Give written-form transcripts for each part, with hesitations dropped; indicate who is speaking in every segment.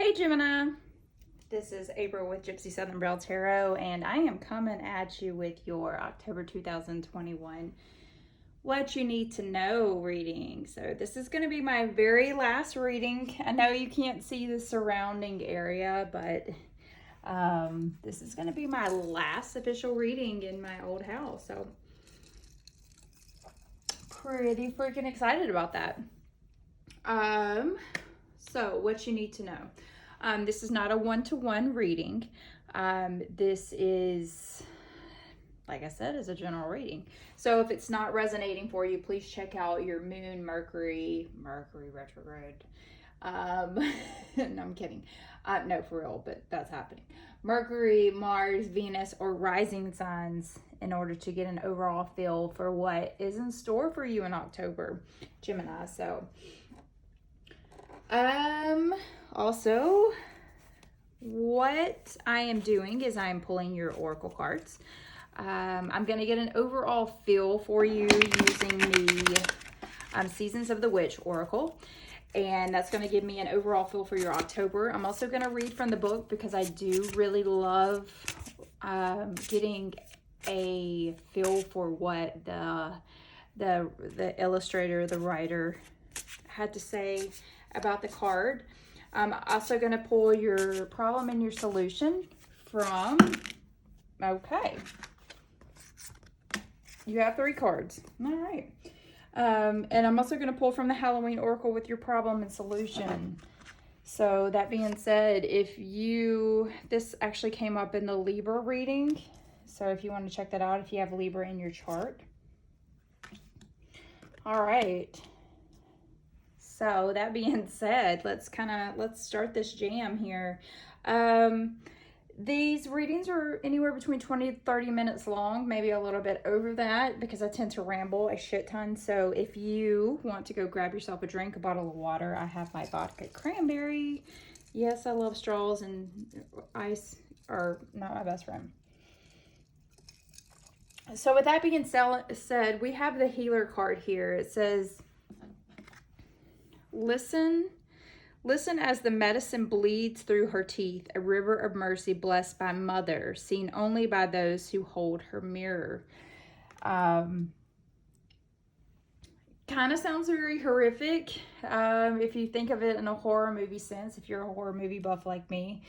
Speaker 1: Hey Gemini, this is April with Gypsy Southern Belle Tarot, and I am coming at you with your October 2021 What You Need to Know reading. So this is going to be my very last reading. I know you can't see the surrounding area, but this is going to be my last official reading in my old house. So pretty freaking excited about that. So what you need to know. This is not a one-to-one reading. This is, like I said, is a general reading. So if it's not resonating for you, please check out your moon, Mercury Retrograde. No, I'm kidding. No, for real, but that's happening. Mercury, Mars, Venus, or rising signs in order to get an overall feel for what is in store for you in October, Gemini. So, also, what I am doing is I am pulling your oracle cards. I'm going to get an overall feel for you using the Seasons of the Witch Oracle. And that's going to give me an overall feel for your October. I'm also going to read from the book because I do really love getting a feel for what the illustrator, the writer had to say about the card. I'm also going to pull your problem and your solution from, okay. You have 3 cards. All right. And I'm also going to pull from the Halloween Oracle with your problem and solution. So that being said, this actually came up in the Libra reading. So if you want to check that out, if you have Libra in your chart. All right. So that being said, let's start this jam here. These readings are anywhere between 20 to 30 minutes long, maybe a little bit over that because I tend to ramble a shit ton. So if you want to go grab yourself a drink, a bottle of water, I have my vodka cranberry. Yes, I love straws, and ice are not my best friend. So with that being said, we have the healer card here. It says, Listen as the medicine bleeds through her teeth, a river of mercy blessed by mother, seen only by those who hold her mirror. Kind of sounds very horrific if you think of it in a horror movie sense, if you're a horror movie buff like me.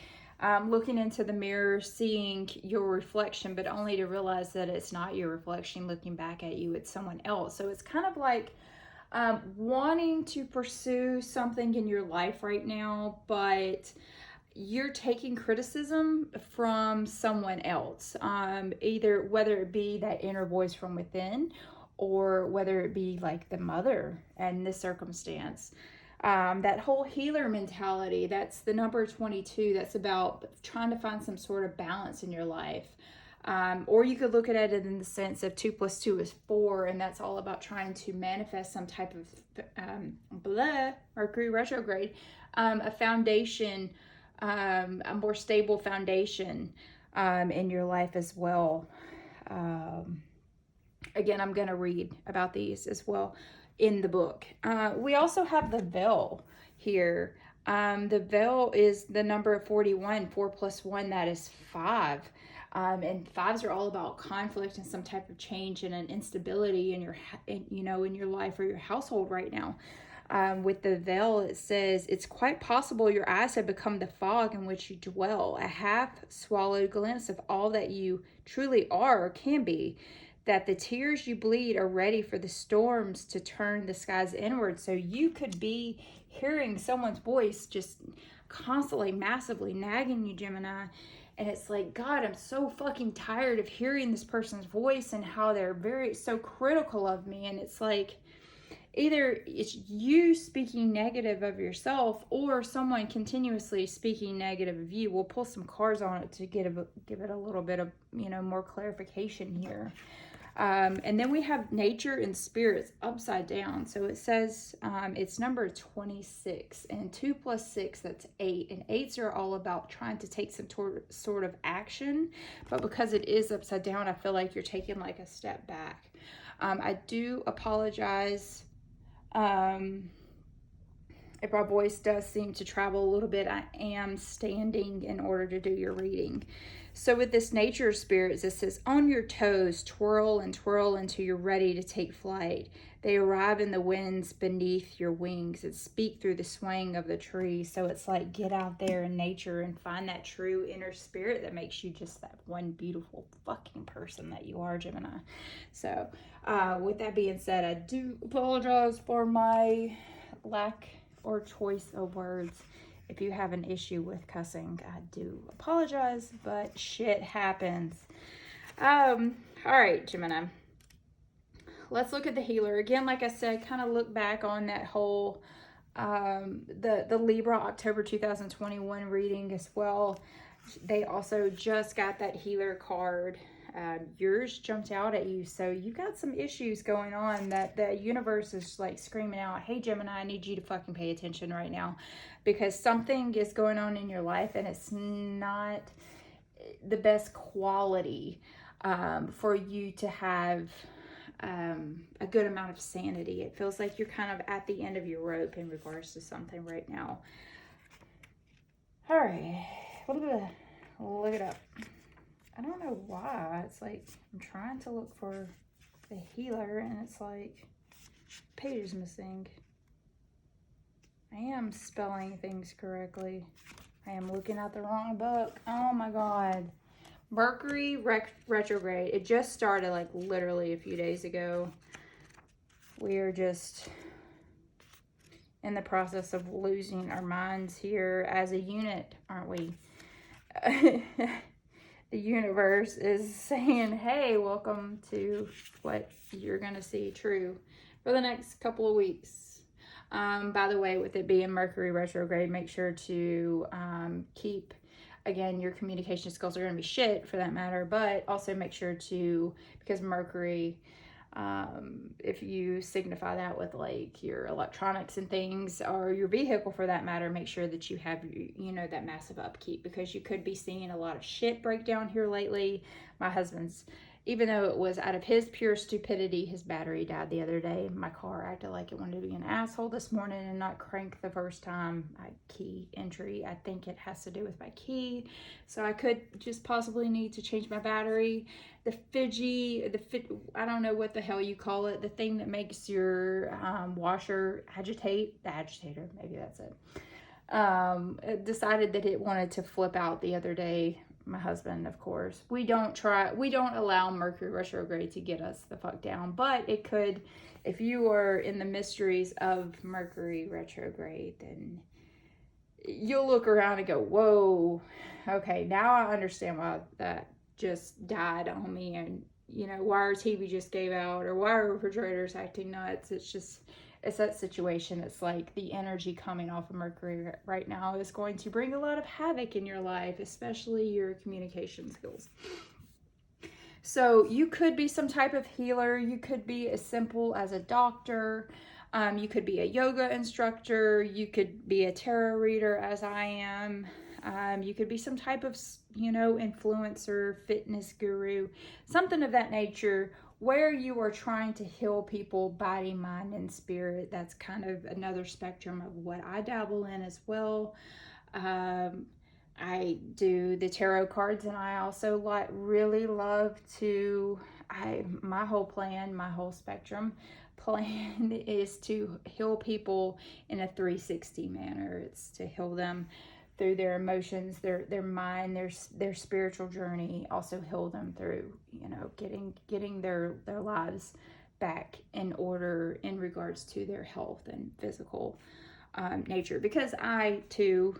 Speaker 1: Looking into the mirror, seeing your reflection, but only to realize that it's not your reflection looking back at you, it's someone else. So it's kind of like wanting to pursue something in your life right now, but you're taking criticism from someone else, either whether it be that inner voice from within or whether it be like the mother in this circumstance. That whole healer mentality, that's the number 22, that's about trying to find some sort of balance in your life. Or you could look at it in the sense of 2 + 2 is 4, and that's all about trying to manifest some type of Mercury retrograde, a foundation, a more stable foundation in your life as well. Again, I'm going to read about these as well in the book. We also have the veil here. The veil is the number 41, 4 + 1, that is 5. And 5s are all about conflict and some type of change and an instability in your life or your household right now. With the veil, it says, it's quite possible your eyes have become the fog in which you dwell, a half-swallowed glimpse of all that you truly are or can be, that the tears you bleed are ready for the storms to turn the skies inward. So you could be hearing someone's voice just constantly, massively nagging you, Gemini. And it's like, God, I'm so fucking tired of hearing this person's voice and how they're so critical of me. And it's like, either it's you speaking negative of yourself or someone continuously speaking negative of you. We'll pull some cards on it to give it a little bit of, more clarification here. And then we have nature and spirits upside down. So it says it's number 26, and 2 + 6, that's 8. And 8s are all about trying to take some sort of action. But because it is upside down, I feel like you're taking like a step back. I do apologize if my voice does seem to travel a little bit, I am standing in order to do your reading. So with this nature spirits, it says, on your toes, twirl and twirl until you're ready to take flight. They arrive in the winds beneath your wings and speak through the swaying of the tree. So it's like, get out there in nature and find that true inner spirit that makes you just that one beautiful fucking person that you are, Gemini. So with that being said, I do apologize for my lack or choice of words. If you have an issue with cussing, I do apologize, but shit happens. All right, Gemini. Let's look at the healer. Again, like I said, kind of look back on that whole, the Libra October 2021 reading as well. They also just got that healer card. Yours jumped out at you, so you got some issues going on that the universe is like screaming out, hey Gemini, I need you to fucking pay attention right now, because something is going on in your life and it's not the best quality for you to have a good amount of sanity. It feels like you're kind of at the end of your rope in regards to something right now. All right, look it up. I don't know why. It's like I'm trying to look for the healer and it's like page is missing. I am spelling things correctly. I am looking at the wrong book. Oh my God. Mercury Retrograde. It just started like literally a few days ago. We are just in the process of losing our minds here as a unit, aren't we? The universe is saying, hey, welcome to what you're going to see true for the next couple of weeks. By the way, with it being Mercury retrograde, make sure to keep, again, your communication skills are going to be shit for that matter, but also make sure to, because Mercury, if you signify that with like your electronics and things, or your vehicle for that matter, make sure that you have, you know, that massive upkeep, because you could be seeing a lot of shit break down here lately. My husband's, even though it was out of his pure stupidity, his battery died the other day. My car acted like it wanted to be an asshole this morning and not crank the first time. My key entry, I think it has to do with my key. So I could just possibly need to change my battery. The I don't know what the hell you call it. The thing that makes your washer agitate. The agitator, maybe that's it. It decided that it wanted to flip out the other day. My husband, of course, we don't allow Mercury retrograde to get us the fuck down, but it could. If you are in the mysteries of Mercury retrograde, then you'll look around and go, whoa, okay, now I understand why that just died on me, and you know, why our TV just gave out, or why our refrigerator's acting nuts. It's that situation. It's like the energy coming off of Mercury right now is going to bring a lot of havoc in your life, especially your communication skills. So you could be some type of healer. You could be as simple as a doctor. You could be a yoga instructor. You could be a tarot reader, as I am. You could be some type of, you know, influencer, fitness guru, something of that nature, where you are trying to heal people, body, mind, and spirit. That's kind of another spectrum of what I dabble in as well. I do the tarot cards, and I also really love to, my whole spectrum plan is to heal people in a 360 manner. It's to heal them through their emotions, their mind, their spiritual journey. Also heal them through, you know, getting their lives back in order in regards to their health and physical nature. Because I too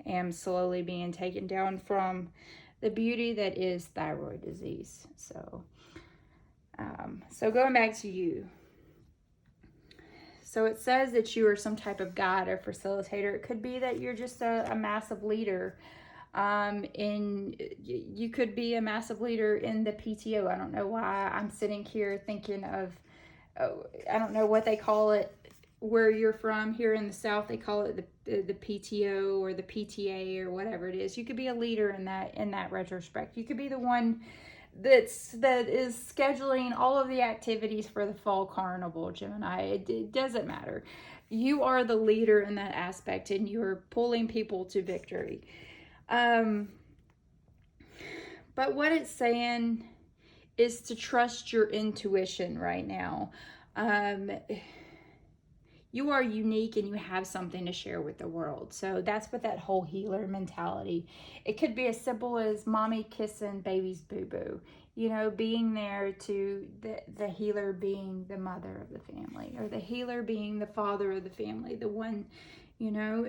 Speaker 1: am slowly being taken down from the beauty that is thyroid disease. So going back to you. So it says that you are some type of guide or facilitator. It could be that you're just a massive leader. You could be a massive leader in the PTO. I don't know why I'm sitting here thinking of, I don't know what they call it where you're from. Here in the South, they call it the PTO or the PTA or whatever it is. You could be a leader in that retrospect. You could be the one that is scheduling all of the activities for the fall carnival, Gemini. It doesn't matter. You are the leader in that aspect, and you're pulling people to victory. But what it's saying is to trust your intuition right now. You are unique and you have something to share with the world. So that's what that whole healer mentality. It could be as simple as mommy kissing baby's boo-boo. You know, being there to the healer being the mother of the family, or the healer being the father of the family. The one, you know,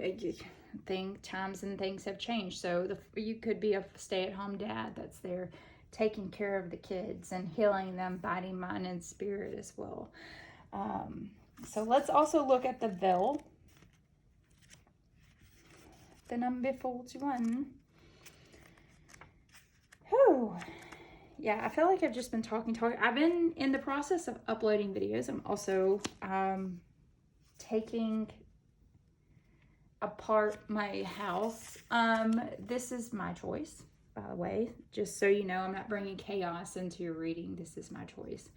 Speaker 1: times and things have changed. So you could be a stay-at-home dad that's there taking care of the kids and healing them body, mind, and spirit as well. So let's also look at the veil. The number 41. Whew. Yeah, I feel like I've just been talking. I've been in the process of uploading videos. I'm also taking apart my house. This is my choice, by the way. Just so you know, I'm not bringing chaos into your reading. This is my choice.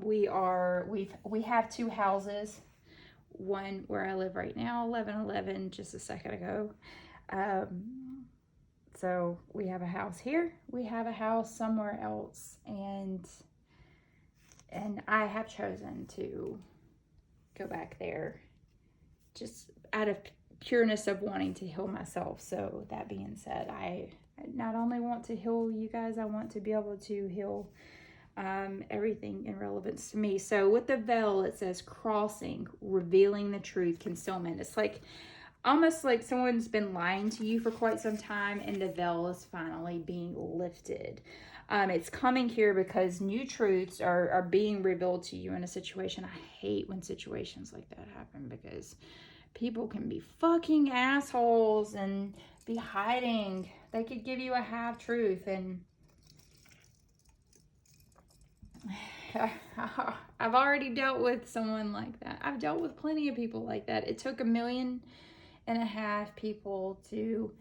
Speaker 1: We have two houses, one where I live right now, 1111, just a second ago. So we have a house here, we have a house somewhere else, and I have chosen to go back there just out of pureness of wanting to heal myself. So that being said, I not only want to heal you guys, I want to be able to heal everything in relevance to me. So with the veil, it says crossing, revealing the truth, concealment. It's like almost like someone's been lying to you for quite some time, and the veil is finally being lifted. It's coming here because new truths are being revealed to you in a situation. I hate when situations like that happen, because people can be fucking assholes and be hiding. They could give you a half truth, and I've already dealt with someone like that. I've dealt with plenty of people like that. It took 1.5 million people to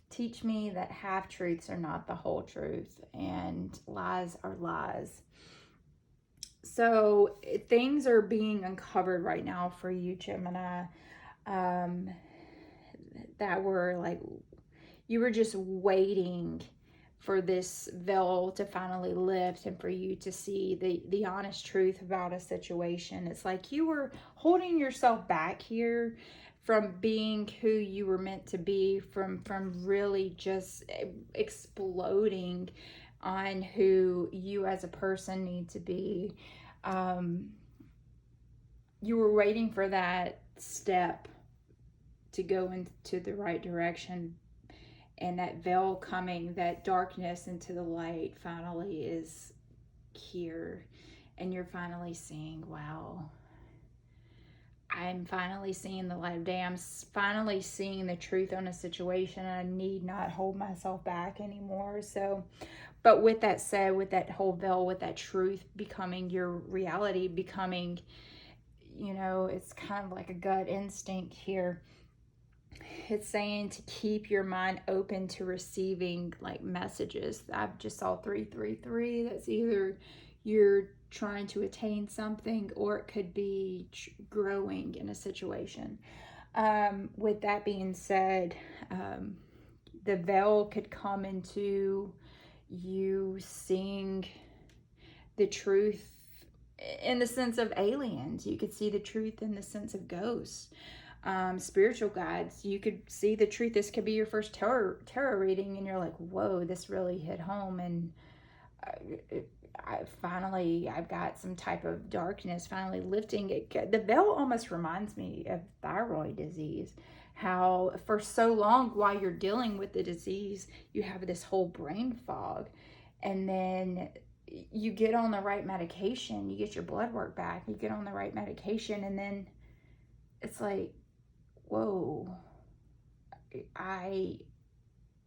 Speaker 1: teach me that half truths are not the whole truth, and lies are lies. So things are being uncovered right now for you, Gemini, that were like, you were just waiting for this veil to finally lift and for you to see the honest truth about a situation. It's like you were holding yourself back here from being who you were meant to be, from really just exploding on who you as a person need to be. You were waiting for that step to go into the right direction, and that veil coming, that darkness into the light finally is here, and you're finally seeing, wow, I'm finally seeing the light of day. I'm finally seeing the truth on a situation, and I need not hold myself back anymore. So, but with that said, with that whole veil, with that truth becoming your reality, becoming, you know, it's kind of like a gut instinct here. It's saying to keep your mind open to receiving like messages. I just saw 333. That's either you're trying to attain something, or it could be growing in a situation. With that being said, the veil could come into you seeing the truth in the sense of aliens. You could see the truth in the sense of ghosts. Spiritual guides, you could see the truth. This could be your first tarot reading, and you're like, whoa, this really hit home, and I've got some type of darkness finally lifting. The veil almost reminds me of thyroid disease, how for so long while you're dealing with the disease, you have this whole brain fog, and then you get on the right medication, you get your blood work back, you get on the right medication, and then it's like, whoa, I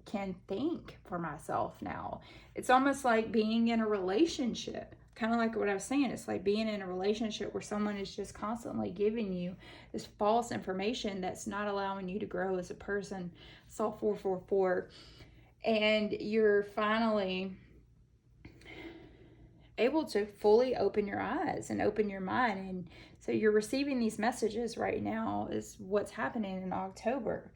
Speaker 1: can think for myself now. It's almost like being in a relationship, kind of like what I was saying. It's like being in a relationship where someone is just constantly giving you this false information that's not allowing you to grow as a person. I saw 444, and you're finally able to fully open your eyes and open your mind and So you're receiving these messages right now is what's happening in October.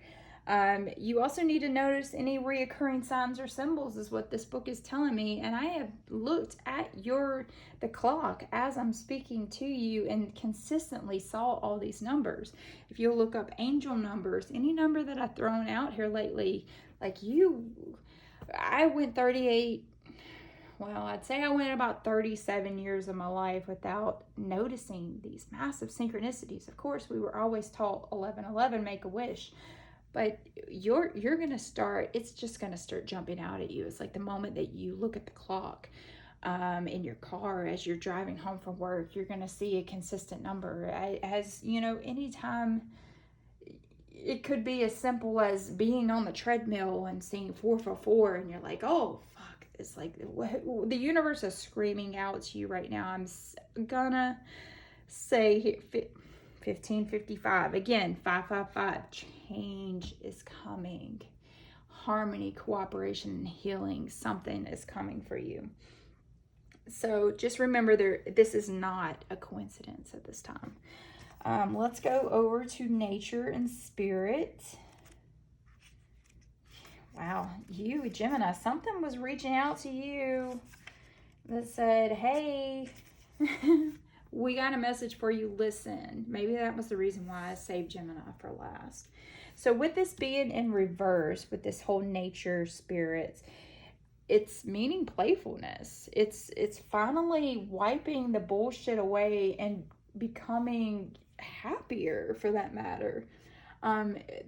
Speaker 1: You also need to notice any reoccurring signs or symbols is what this book is telling me. And I have looked at the clock as I'm speaking to you and consistently saw all these numbers. If you'll look up angel numbers, any number that I've thrown out here lately, like I went 38, well, I'd say I went about 37 years of my life without noticing these massive synchronicities. Of course, we were always taught 1111, make a wish. But you're going to start, it's just going to start jumping out at you. It's like the moment that you look at the clock in your car as you're driving home from work, you're going to see a consistent number. As, you know, anytime, it could be as simple as being on the treadmill and seeing 444 and you're like, oh, fuck. It's like the universe is screaming out to you right now. I'm going to say 1555. Again, 555. Change is coming. Harmony, cooperation, and healing. Something is coming for you. So just remember, this is not a coincidence at this time. Let's go over to nature and spirit. Wow, you, Gemini, something was reaching out to you that said, hey, we got a message for you, listen. Maybe that was the reason why I saved Gemini for last. So with this being in reverse, with this whole nature, spirits, it's meaning playfulness. It's finally wiping the bullshit away and becoming happier, for that matter.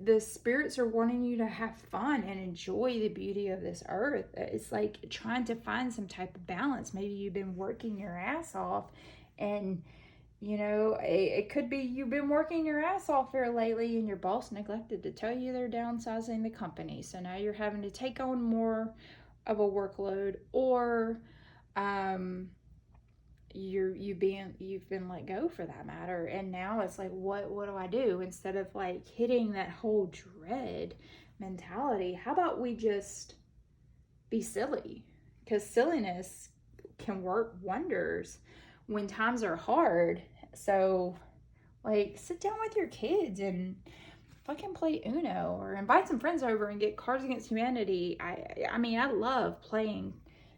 Speaker 1: The spirits are wanting you to have fun and enjoy the beauty of this earth. It's like trying to find some type of balance. Maybe you've been working your ass off. And, you know, it could be you've been working your ass off here lately and your boss neglected to tell you they're downsizing the company. So now you're having to take on more of a workload, or you've been let go, for that matter. And now it's like, what do I do? Instead of like hitting that whole dread mentality, how about we just be silly? Because silliness can work wonders when times are hard. So like, sit down with your kids and fucking play Uno, or invite some friends over and get Cards Against Humanity. I mean, I love playing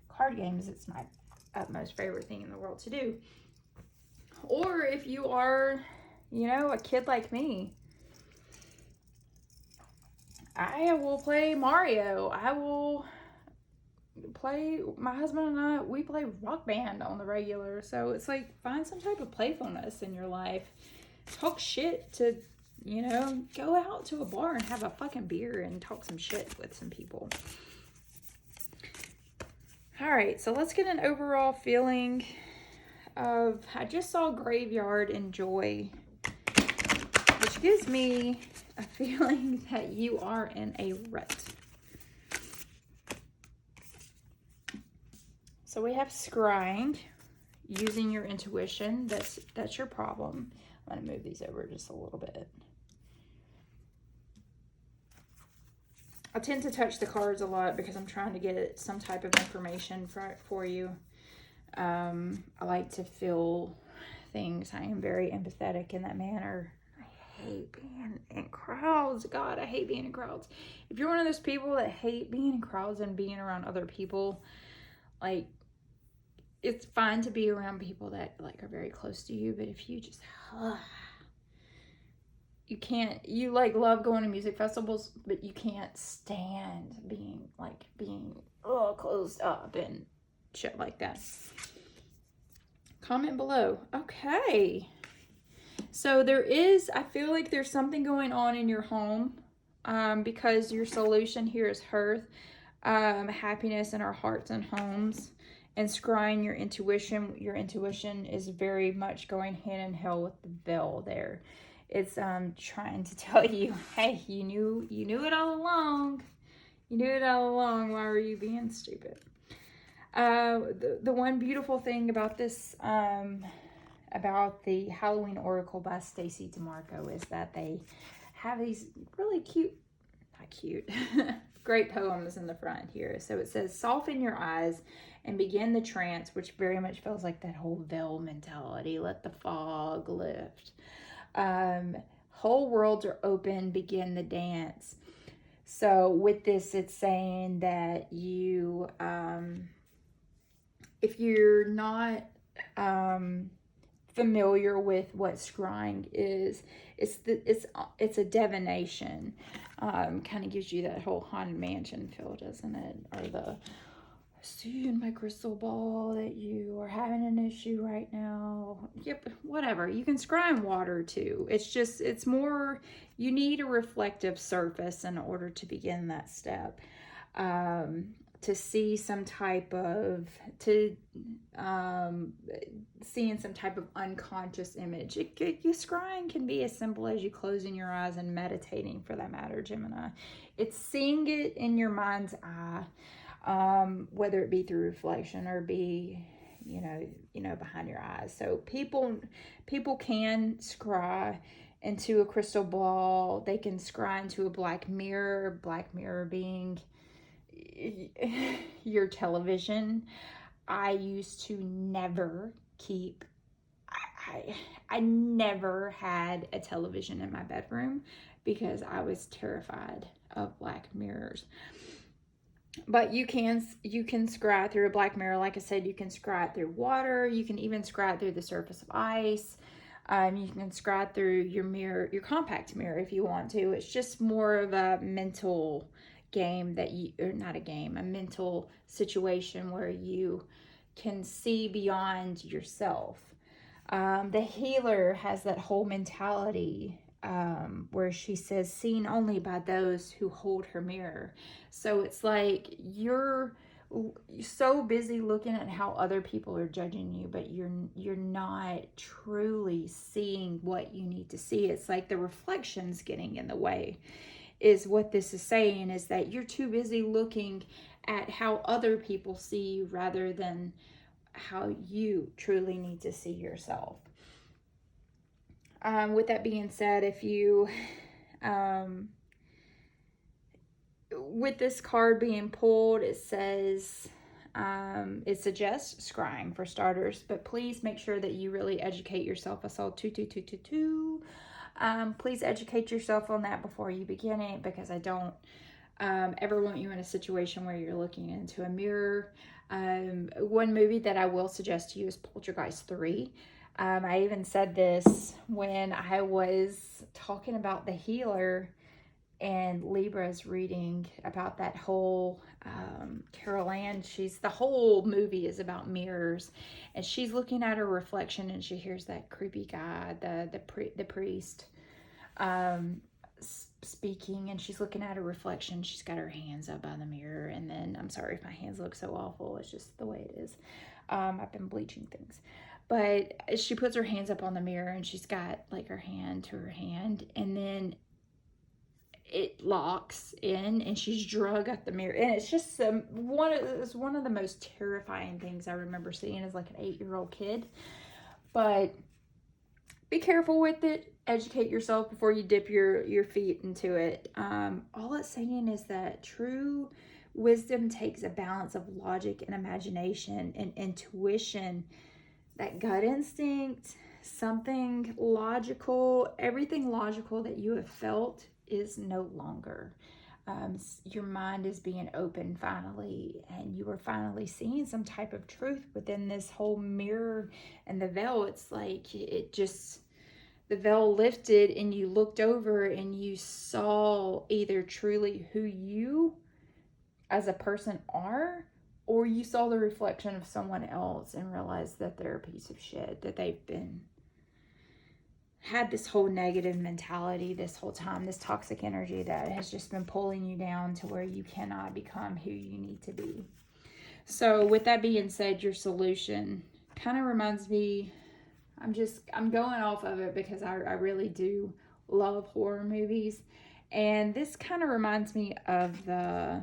Speaker 1: card games. It's my utmost favorite thing in the world to do. Or if you are, you know, a kid like me, I will play Mario. I will play, my husband and I, we play Rock Band on the regular. So it's like, find some type of playfulness in your life. Talk shit to, you know, go out to a bar and have a fucking beer and talk some shit with some people. All right, so let's get an overall feeling of, I just saw Graveyard and Joy, which gives me a feeling that you are in a rut. So we have scrying, using your intuition. That's your problem. I'm going to move these over just a little bit. I tend to touch the cards a lot because I'm trying to get some type of information for you. I like to feel things. I am very empathetic in that manner. I hate being in crowds. God, I hate being in crowds. If you're one of those people that hate being in crowds and being around other people, like, it's fine to be around people that like are very close to you, but if you just you like love going to music festivals, but you can't stand being closed up and shit like that. Comment below. Okay, so I feel like there's something going on in your home, because your solution here is hearth, happiness in our hearts and homes. And scrying your intuition. Your intuition is very much going hand in hand with the veil there. It's trying to tell you, hey, you knew it all along. You knew it all along. Why were you being stupid? The one beautiful thing about this, about the Halloween Oracle by Stacey DeMarco, is that they have these really cute, not cute, great poems in the front here. So it says, soften your eyes and begin the trance, which very much feels like that whole veil mentality. Let the fog lift. Whole worlds are open, begin the dance. So with this, it's saying that you, if you're not familiar with what scrying is, it's a divination. Kind of gives you that whole haunted mansion feel, doesn't it? Or the see in my crystal ball that you are having an issue right now. Yep, whatever. You can scry in water too. It's more, you need a reflective surface in order to begin that step. To see some type of, seeing some type of unconscious image. Scrying can be as simple as you closing your eyes and meditating, for that matter, Gemini. It's seeing it in your mind's eye. Whether it be through reflection or be, you know, behind your eyes. So people can scry into a crystal ball. They can scry into a black mirror being your television. I used to never keep, I never had a television in my bedroom because I was terrified of black mirrors. But you can scry through a black mirror. Like I said, you can scry through water. You can even scry through the surface of ice. You can scry through your mirror, your compact mirror, if you want to. It's just more of a mental game or not a game, a mental situation where you can see beyond yourself. The healer has that whole mentality where she says, seen only by those who hold her mirror. So it's like you're so busy looking at how other people are judging you, but you're not truly seeing what you need to see. It's like the reflections getting in the way, is what this is saying, is that you're too busy looking at how other people see you rather than how you truly need to see yourself. With that being said, if you, with this card being pulled, it says, it suggests scrying for starters, but please make sure that you really educate yourself. I saw 22222. Please educate yourself on that before you begin it, because I don't ever want you in a situation where you're looking into a mirror. One movie that I will suggest to you is Poltergeist 3. I even said this when I was talking about the healer and Libra's reading about that whole Carol Ann. The whole movie is about mirrors, and she's looking at her reflection, and she hears that creepy guy, the priest, speaking, and she's looking at her reflection. She's got her hands up by the mirror, and then, I'm sorry if my hands look so awful, it's just the way it is. I've been bleaching things. But she puts her hands up on the mirror, and she's got like her hand to her hand, and then it locks in, and she's drug at the mirror, and it's just one of the most terrifying things I remember seeing as like an 8-year-old kid. But be careful with it. Educate yourself before you dip your feet into it. All it's saying is that true wisdom takes a balance of logic and imagination and intuition, that gut instinct, something logical. Everything logical that you have felt is no longer. Your mind is being open finally, and you are finally seeing some type of truth within this whole mirror and the veil. It's like the veil lifted, and you looked over and you saw either truly who you as a person are, or you saw the reflection of someone else and realized that they're a piece of shit, that they've had this whole negative mentality this whole time, this toxic energy that has just been pulling you down to where you cannot become who you need to be. So with that being said, your solution kind of reminds me, I'm going off of it because I really do love horror movies. And this kind of reminds me of I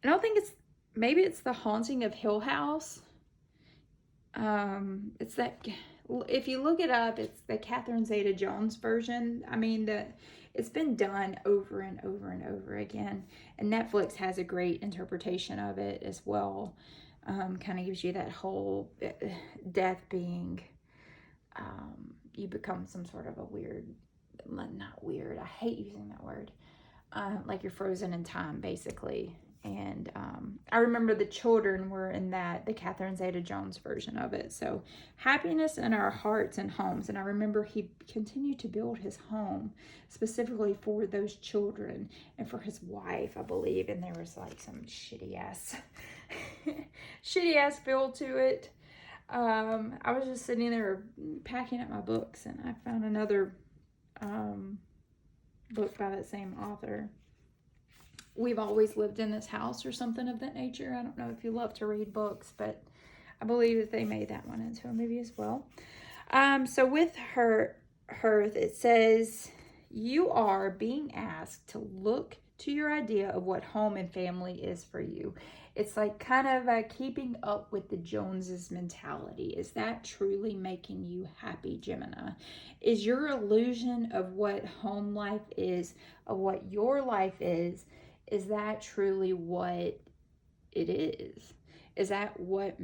Speaker 1: don't think maybe it's The Haunting of Hill House. It's that, if you look it up, it's the Catherine Zeta-Jones version. I mean, It's been done over and over and over again. And Netflix has a great interpretation of it as well. Kind of gives you that whole death being, you become some sort of a weird, not weird, I hate using that word, like you're frozen in time, basically. And I remember the children were in that, the Catherine Zeta-Jones version of it. So happiness in our hearts and homes. And I remember he continued to build his home specifically for those children and for his wife, I believe. And there was like some shitty ass feel to it. I was just sitting there packing up my books, and I found another book by that same author. We've Always Lived in This House, or something of that nature. I don't know if you love to read books, but I believe that they made that one into a movie as well. So with her, it says, you are being asked to look to your idea of what home and family is for you. It's like kind of keeping up with the Joneses mentality. Is that truly making you happy, Gemini? Is your illusion of what home life is, of what your life is that truly what it is? Is that what,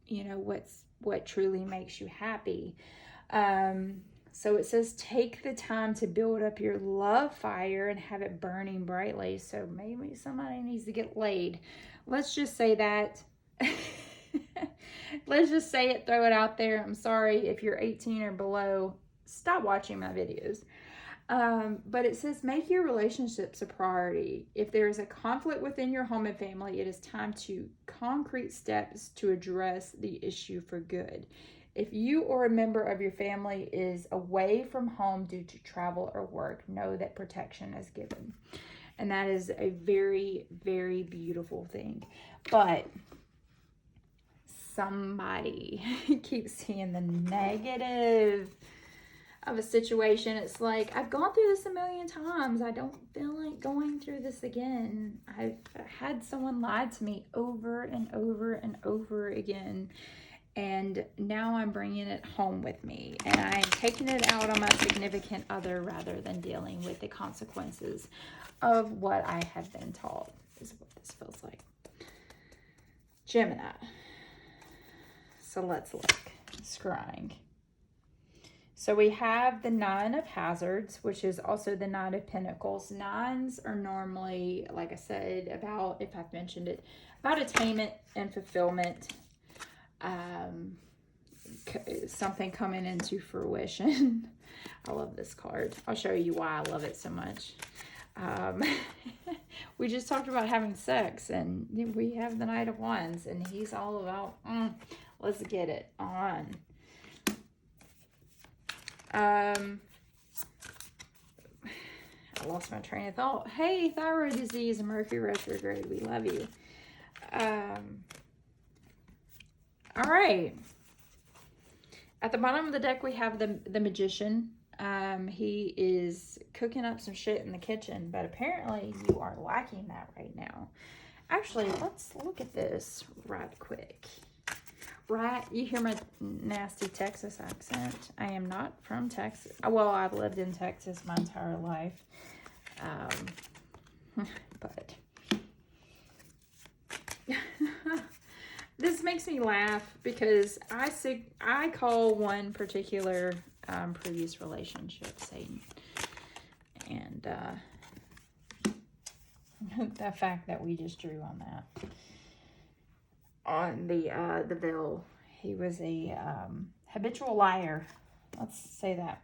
Speaker 1: you know, what truly makes you happy? So it says, take the time to build up your love fire and have it burning brightly. So maybe somebody needs to get laid. Let's just say that. Let's just say it, throw it out there. I'm sorry if you're 18 or below, stop watching my videos. But it says, make your relationships a priority. If there is a conflict within your home and family, it is time to concrete steps to address the issue for good. If you or a member of your family is away from home due to travel or work, know that protection is given. And that is a very, very beautiful thing. But somebody keeps seeing the negative of a situation. It's like, I've gone through this a million times. I don't feel like going through this again. I've had someone lie to me over and over and over again. And now I'm bringing it home with me. And I'm taking it out on my significant other rather than dealing with the consequences of what I have been taught. This is what this feels like. Gemini. So let's look. Scrying. So we have the Nine of Hazards, which is also the Nine of Pentacles. Nines are normally, like I said, about, if I've mentioned it, about attainment and fulfillment. Something coming into fruition. I love this card. I'll show you why I love it so much. We just talked about having sex, and we have the Knight of Wands, and he's all about, let's get it on. I lost my train of thought. Hey, thyroid disease and Mercury Retrograde, we love you. All right. At the bottom of the deck, we have the Magician. He is cooking up some shit in the kitchen, but apparently you are lacking that right now. Actually, let's look at this right quick. Right, you hear my nasty Texas accent. I am not from Texas. Well, I've lived in Texas my entire life. But this makes me laugh because I call one particular previous relationship Satan. And the fact that we just drew on that. On the veil, he was a habitual liar. Let's say that.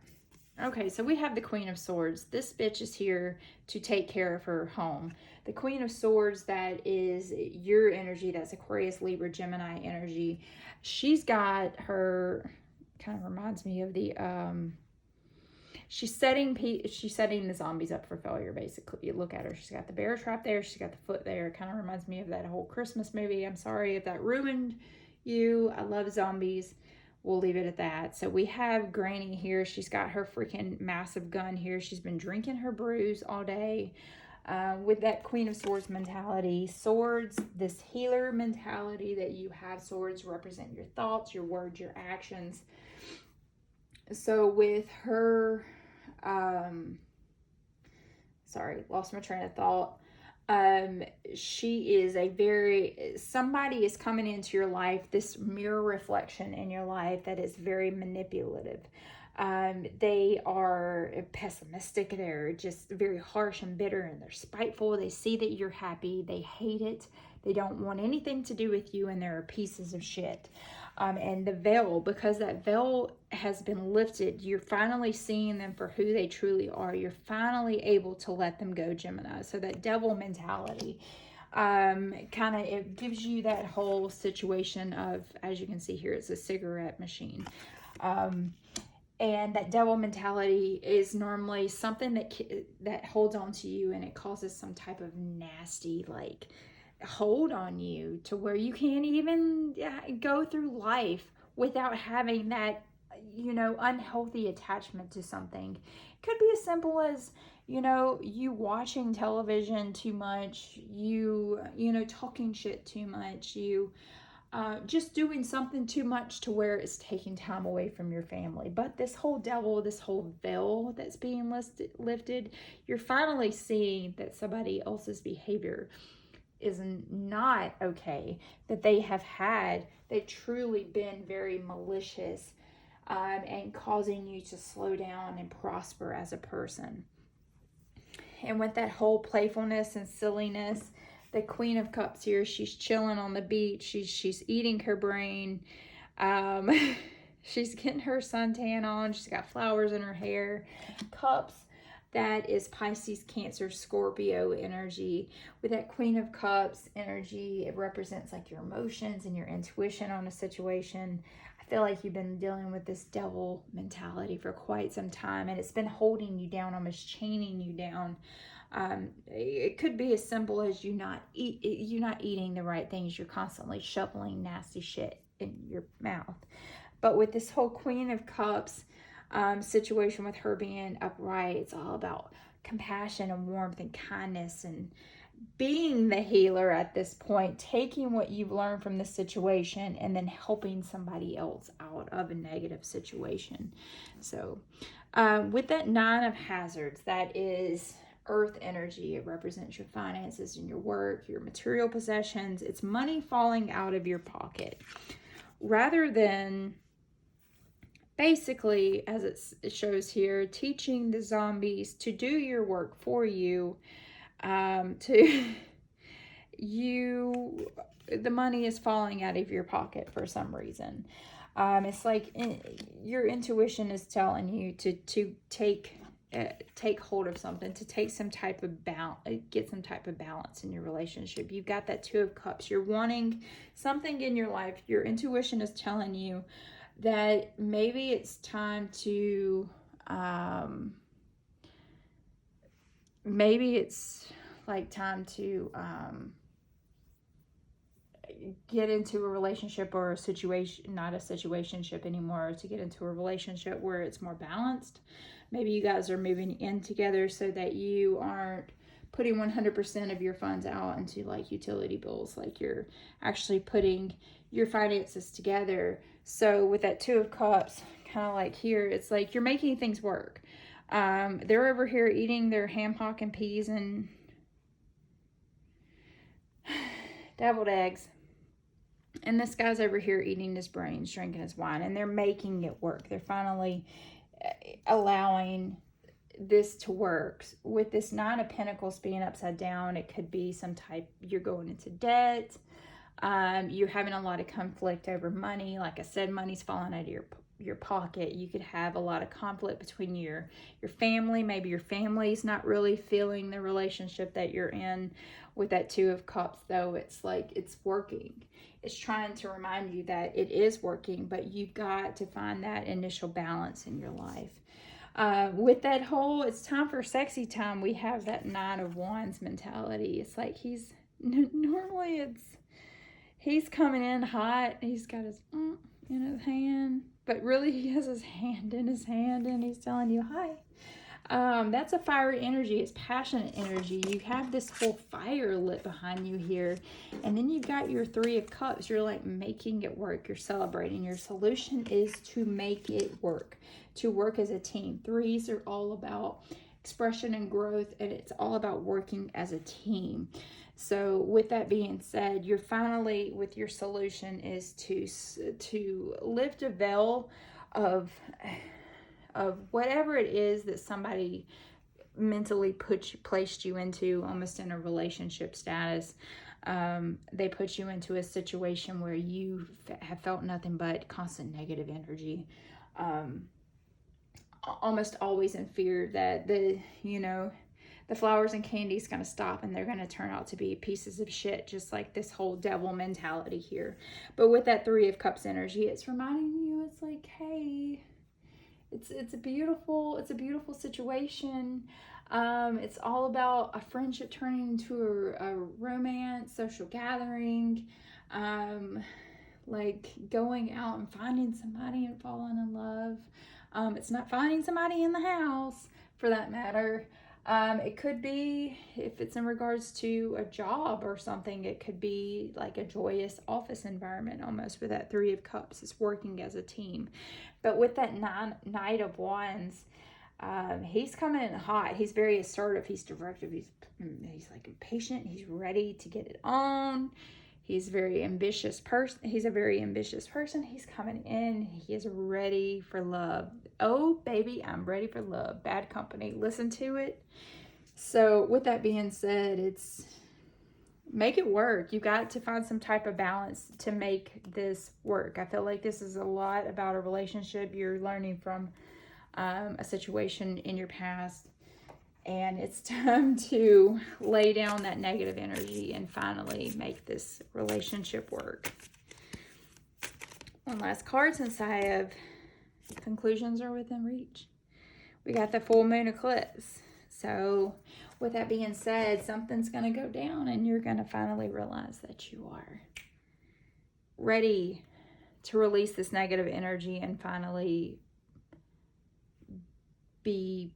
Speaker 1: Okay, so we have the Queen of Swords. This bitch is here to take care of her home. The Queen of Swords, that is your energy. That's Aquarius, Libra, Gemini energy. She's got her, kind of reminds me of the she's setting the zombies up for failure, basically. You look at her. She's got the bear trap there. She's got the foot there. It kind of reminds me of that whole Christmas movie. I'm sorry if that ruined you. I love zombies. We'll leave it at that. So we have Granny here. She's got her freaking massive gun here. She's been drinking her brews all day with that Queen of Swords mentality. Swords, this healer mentality that you have. Swords represent your thoughts, your words, your actions. So with her sorry, lost my train of thought. She is somebody is coming into your life, this mirror reflection in your life that is very manipulative. They are pessimistic. They're just very harsh and bitter, and they're spiteful. They see that you're happy. They hate it. They don't want anything to do with you, and they're pieces of shit. And the veil, because that veil has been lifted, you're finally seeing them for who they truly are. You're finally able to let them go, Gemini. So that devil mentality, it gives you that whole situation of, as you can see here, it's a cigarette machine. And that devil mentality is normally something that holds on to you, and it causes some type of nasty, like, hold on you to where you can't even go through life without having that, unhealthy attachment to something. It could be as simple as, you watching television too much, you talking shit too much, you just doing something too much to where it's taking time away from your family. But this whole devil, this whole veil that's being lifted, you're finally seeing that somebody else's behavior is not okay, that they've truly been very malicious, and causing you to slow down and prosper as a person. And with that whole playfulness and silliness, the Queen of Cups here, she's chilling on the beach. She's eating her brain. She's getting her suntan on. She's got flowers in her hair. Cups, that is Pisces, Cancer, Scorpio energy. With that Queen of Cups energy, it represents like your emotions and your intuition on a situation. I feel like you've been dealing with this devil mentality for quite some time, and it's been holding you down, almost chaining you down. It could be as simple as you not eating the right things. You're constantly shoveling nasty shit in your mouth. But with this whole Queen of Cups situation, with her being upright, it's all about compassion and warmth and kindness and being the healer at this point, taking what you've learned from this situation and then helping somebody else out of a negative situation. So with that Nine of Hazards, that is Earth energy. It represents your finances and your work, your material possessions. It's money falling out of your pocket rather than, basically, as it shows here, teaching the zombies to do your work for you. The money is falling out of your pocket for some reason. It's like your intuition is telling you to take hold of something, to take some type of get some type of balance in your relationship. You've got that Two of Cups. You're wanting something in your life. Your intuition is telling you that maybe it's time to get into a relationship or a situation, not a situationship anymore, to get into a relationship where it's more balanced. Maybe you guys are moving in together so that you aren't putting 100% of your funds out into like utility bills, like you're actually putting your finances together. So with that Two of Cups, kind of like here, it's like you're making things work. They're over here eating their ham hock and peas and deviled eggs. And this guy's over here eating his brains, drinking his wine, and they're making it work. They're finally allowing this to work. With this Nine of Pentacles being upside down, it could be some type, you're going into debt. You're having a lot of conflict over money. Like I said, money's falling out of your pocket. You could have a lot of conflict between your family. Maybe your family's not really feeling the relationship that you're in. With that Two of Cups, though, it's like it's working. It's trying to remind you that it is working, but you've got to find that initial balance in your life. With that whole, it's time for sexy time, we have that Nine of Wands mentality. It's like normally he's coming in hot. He's got his in his hand, but really he has his hand in his hand and he's telling you hi. That's a fiery energy. It's passionate energy. You have this whole fire lit behind you here. And then you've got your Three of Cups. You're like making it work. You're celebrating. Your solution is to make it work, to work as a team. Threes are all about expression and growth, and it's all about working as a team. So with that being said, you're finally, with your solution, is to lift a veil of whatever it is that somebody mentally placed you into, almost in a relationship status. They put you into a situation where you have felt nothing but constant negative energy, almost always in fear that the flowers and candy is going to stop and they're going to turn out to be pieces of shit, just like this whole devil mentality here. But with that Three of Cups energy, it's reminding you, it's like, hey, it's a beautiful situation. It's all about a friendship turning into a romance, social gathering, like going out and finding somebody and falling in love. It's not finding somebody in the house, for that matter. It could be, if it's in regards to a job or something, it could be like a joyous office environment, almost, with that Three of Cups. It's working as a team. But with that Knight of Wands, he's coming in hot. He's very assertive. He's directive. He's like impatient. He's ready to get it on. He's a very ambitious person. He's coming in. He is ready for love. Oh, baby, I'm ready for love. Bad Company. Listen to it. So with that being said, it's make it work. You got to find some type of balance to make this work. I feel like this is a lot about a relationship you're learning from, a situation in your past. And it's time to lay down that negative energy and finally make this relationship work. One last card, since I have conclusions are within reach. We got the full moon eclipse. So with that being said, something's going to go down and you're going to finally realize that you are ready to release this negative energy and finally be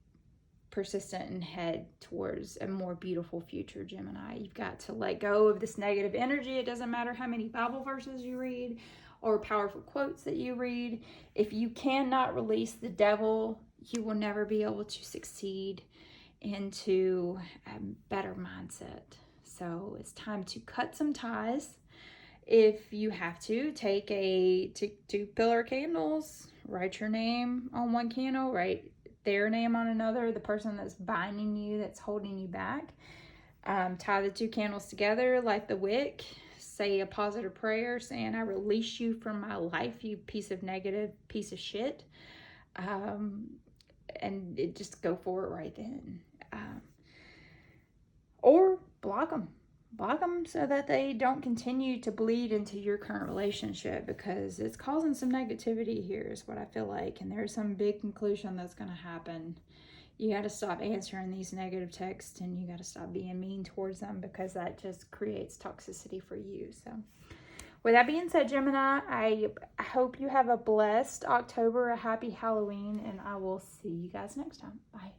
Speaker 1: persistent and head towards a more beautiful future, Gemini. You've got to let go of this negative energy. It doesn't matter how many Bible verses you read or powerful quotes that you read. If you cannot release the devil, you will never be able to succeed into a better mindset. So it's time to cut some ties. If you have to, take two pillar candles, write your name on one candle, write their name on another, the person that's binding you, that's holding you back. Tie the two candles together, light the wick, say a positive prayer saying, I release you from my life, you piece of negative piece of shit. And just go for it right then. Or block them. Block them so that they don't continue to bleed into your current relationship, because it's causing some negativity here is what I feel like. And there's some big conclusion that's going to happen. You got to stop answering these negative texts and you got to stop being mean towards them, because that just creates toxicity for you. So with that being said, Gemini, I hope you have a blessed October, a happy Halloween, and I will see you guys next time. Bye.